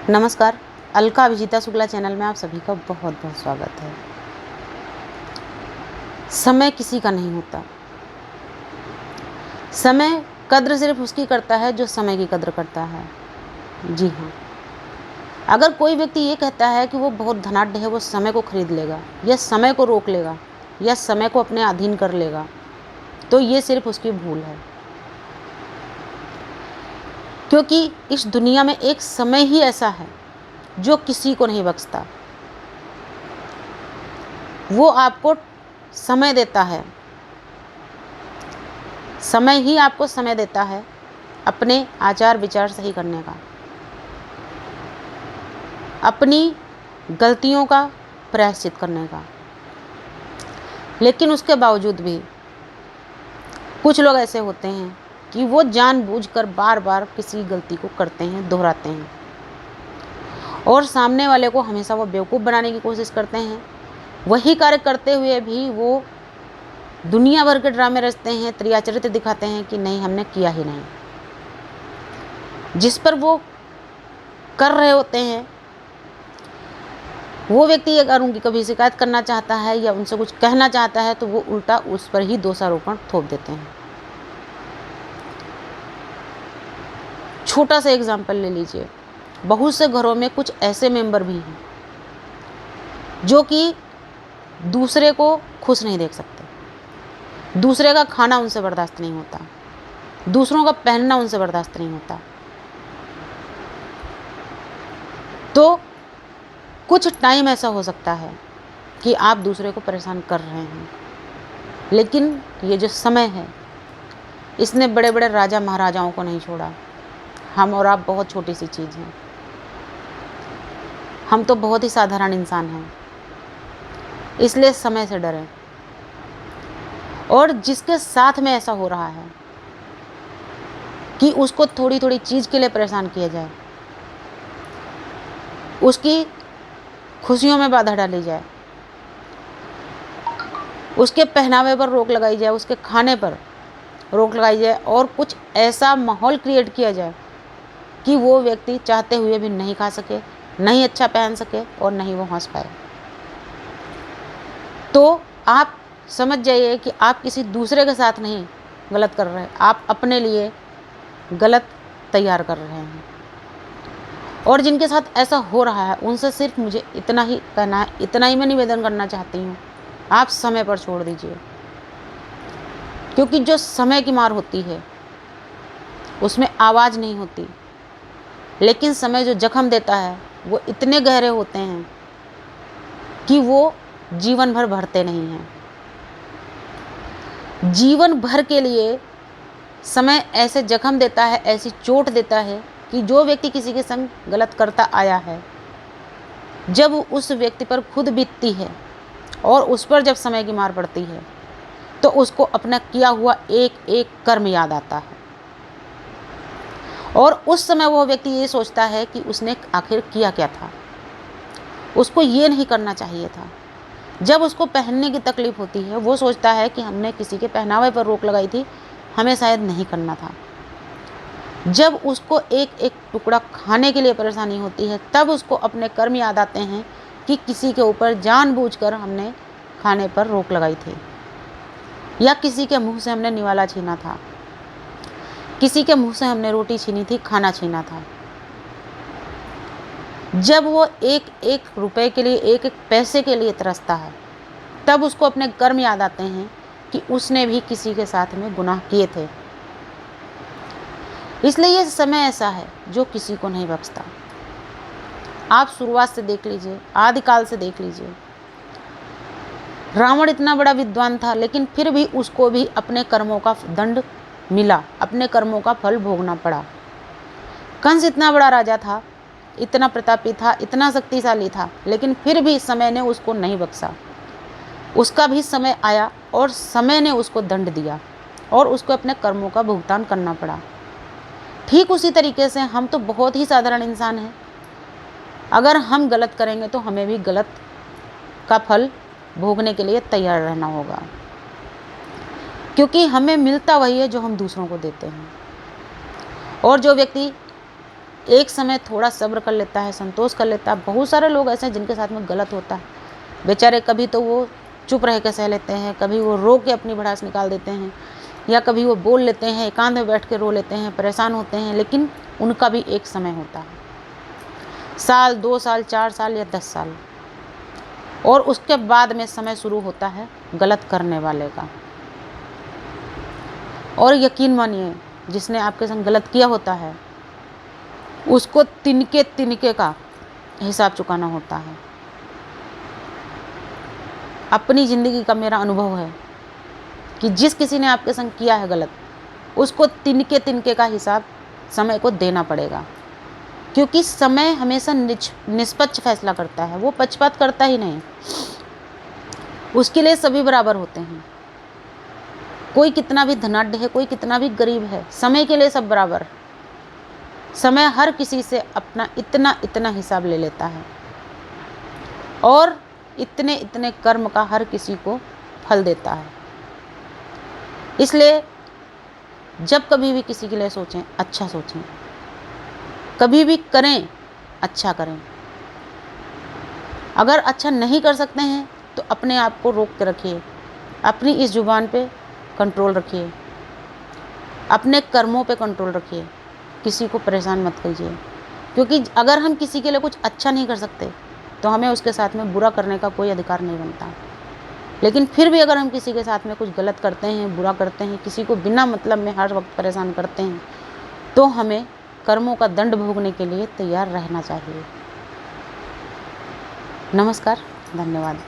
नमस्कार। अलका अभिजीता शुक्ला चैनल में आप सभी का बहुत बहुत स्वागत है। समय किसी का नहीं होता। समय कद्र सिर्फ उसकी करता है जो समय की कद्र करता है। जी हाँ, अगर कोई व्यक्ति ये कहता है कि वो बहुत धनाढ्य है, वो समय को खरीद लेगा या समय को रोक लेगा या समय को अपने अधीन कर लेगा, तो ये सिर्फ उसकी भूल है। क्योंकि इस दुनिया में एक समय ही ऐसा है जो किसी को नहीं बख्शता। वो आपको समय देता है, समय ही आपको समय देता है अपने आचार विचार सही करने का, अपनी गलतियों का प्रायश्चित करने का। लेकिन उसके बावजूद भी कुछ लोग ऐसे होते हैं कि वो जानबूझकर बार बार किसी गलती को करते हैं, दोहराते हैं और सामने वाले को हमेशा वो बेवकूफ़ बनाने की कोशिश करते हैं। वही कार्य करते हुए भी वो दुनिया भर के ड्रामे रचते हैं, त्रियाचरित्र दिखाते हैं कि नहीं, हमने किया ही नहीं। जिस पर वो कर रहे होते हैं वो व्यक्ति अगर उनकी कभी शिकायत करना चाहता है या उनसे कुछ कहना चाहता है तो वो उल्टा उस पर ही दोषारोपण थोप देते हैं। छोटा सा एग्जाम्पल ले लीजिए। बहुत से घरों में कुछ ऐसे मेंबर भी हैं जो कि दूसरे को खुश नहीं देख सकते, दूसरे का खाना उनसे बर्दाश्त नहीं होता, दूसरों का पहनना उनसे बर्दाश्त नहीं होता। तो कुछ टाइम ऐसा हो सकता है कि आप दूसरे को परेशान कर रहे हैं, लेकिन ये जो समय है इसने बड़े बड़े राजा महाराजाओं को नहीं छोड़ा। हम और आप बहुत छोटी सी चीज़ हैं, हम तो बहुत ही साधारण इंसान हैं, इसलिए समय से डरें। और जिसके साथ में ऐसा हो रहा है कि उसको थोड़ी थोड़ी चीज़ के लिए परेशान किया जाए, उसकी खुशियों में बाधा डाली जाए, उसके पहनावे पर रोक लगाई जाए, उसके खाने पर रोक लगाई जाए और कुछ ऐसा माहौल क्रिएट किया जाए कि वो व्यक्ति चाहते हुए भी नहीं खा सके, नहीं अच्छा पहन सके और नहीं वो हंस पाए, तो आप समझ जाइए कि आप किसी दूसरे के साथ नहीं गलत कर रहे हैं, आप अपने लिए गलत तैयार कर रहे हैं। और जिनके साथ ऐसा हो रहा है उनसे सिर्फ मुझे इतना ही कहना है, इतना ही मैं निवेदन करना चाहती हूँ, आप समय पर छोड़ दीजिए। क्योंकि जो समय की मार होती है उसमें आवाज़ नहीं होती, लेकिन समय जो जख्म देता है वो इतने गहरे होते हैं कि वो जीवन भर भरते नहीं हैं। जीवन भर के लिए समय ऐसे जख्म देता है, ऐसी चोट देता है कि जो व्यक्ति किसी के संग गलत करता आया है, जब उस व्यक्ति पर खुद बीतती है और उस पर जब समय की मार पड़ती है तो उसको अपना किया हुआ एक एक कर्म याद आता है और उस समय वो व्यक्ति ये सोचता है कि उसने आखिर किया क्या था, उसको ये नहीं करना चाहिए था। जब उसको पहनने की तकलीफ़ होती है वो सोचता है कि हमने किसी के पहनावे पर रोक लगाई थी, हमें शायद नहीं करना था। जब उसको एक एक टुकड़ा खाने के लिए परेशानी होती है तब उसको अपने कर्म याद आते हैं कि किसी के ऊपर जानबूझकर हमने खाने पर रोक लगाई थी, या किसी के मुंह से हमने निवाला छीना था, किसी के मुंह से हमने रोटी छीनी थी, खाना छीना था। जब वो एक एक रुपए के लिए, एक एक पैसे के लिए तरसता है तब उसको अपने कर्म याद आते हैं कि उसने भी किसी के साथ में गुनाह किए थे। इसलिए ये समय ऐसा है जो किसी को नहीं बख्शता। आप शुरुआत से देख लीजिए, आदिकाल से देख लीजिए। रावण इतना बड़ा विद्वान था लेकिन फिर भी उसको भी अपने कर्मों का दंड मिला, अपने कर्मों का फल भोगना पड़ा। कंस इतना बड़ा राजा था, इतना प्रतापी था, इतना शक्तिशाली था, लेकिन फिर भी समय ने उसको नहीं बख्शा। उसका भी समय आया और समय ने उसको दंड दिया और उसको अपने कर्मों का भुगतान करना पड़ा। ठीक उसी तरीके से हम तो बहुत ही साधारण इंसान हैं। अगर हम गलत करेंगे तो हमें भी गलत का फल भोगने के लिए तैयार रहना होगा, क्योंकि हमें मिलता वही है जो हम दूसरों को देते हैं। और जो व्यक्ति एक समय थोड़ा सब्र कर लेता है, संतोष कर लेता है। बहुत सारे लोग ऐसे हैं जिनके साथ में गलत होता है, बेचारे कभी तो वो चुप रह के सह लेते हैं, कभी वो रो के अपनी भड़ास निकाल देते हैं, या कभी वो बोल लेते हैं, एकांत में बैठ के रो लेते हैं, परेशान होते हैं, लेकिन उनका भी एक समय होता है, साल, 2 साल, 4 साल या 10 साल, और उसके बाद में समय शुरू होता है गलत करने वाले का। और यकीन मानिए, जिसने आपके संग गलत किया होता है उसको तिनके तिनके का हिसाब चुकाना होता है। अपनी ज़िंदगी का मेरा अनुभव है कि जिस किसी ने आपके संग किया है गलत, उसको तिनके तिनके का हिसाब समय को देना पड़ेगा, क्योंकि समय हमेशा निष्पक्ष फैसला करता है, वो पक्षपात करता ही नहीं। उसके लिए सभी बराबर होते हैं, कोई कितना भी धनाढ्य है, कोई कितना भी गरीब है, समय के लिए सब बराबर। समय हर किसी से अपना इतना इतना हिसाब ले लेता है, और इतने इतने कर्म का हर किसी को फल देता है। इसलिए जब कभी भी किसी के लिए सोचें, अच्छा सोचें, कभी भी करें अच्छा करें। अगर अच्छा नहीं कर सकते हैं तो अपने आप को रोक के रखिए, अपनी इस जुबान पे कंट्रोल रखिए, अपने कर्मों पे कंट्रोल रखिए, किसी को परेशान मत कीजिए, क्योंकि अगर हम किसी के लिए कुछ अच्छा नहीं कर सकते तो हमें उसके साथ में बुरा करने का कोई अधिकार नहीं बनता। लेकिन फिर भी अगर हम किसी के साथ में कुछ गलत करते हैं, बुरा करते हैं, किसी को बिना मतलब में हर वक्त परेशान करते हैं, तो हमें कर्मों का दंड भोगने के लिए तैयार रहना चाहिए। नमस्कार, धन्यवाद।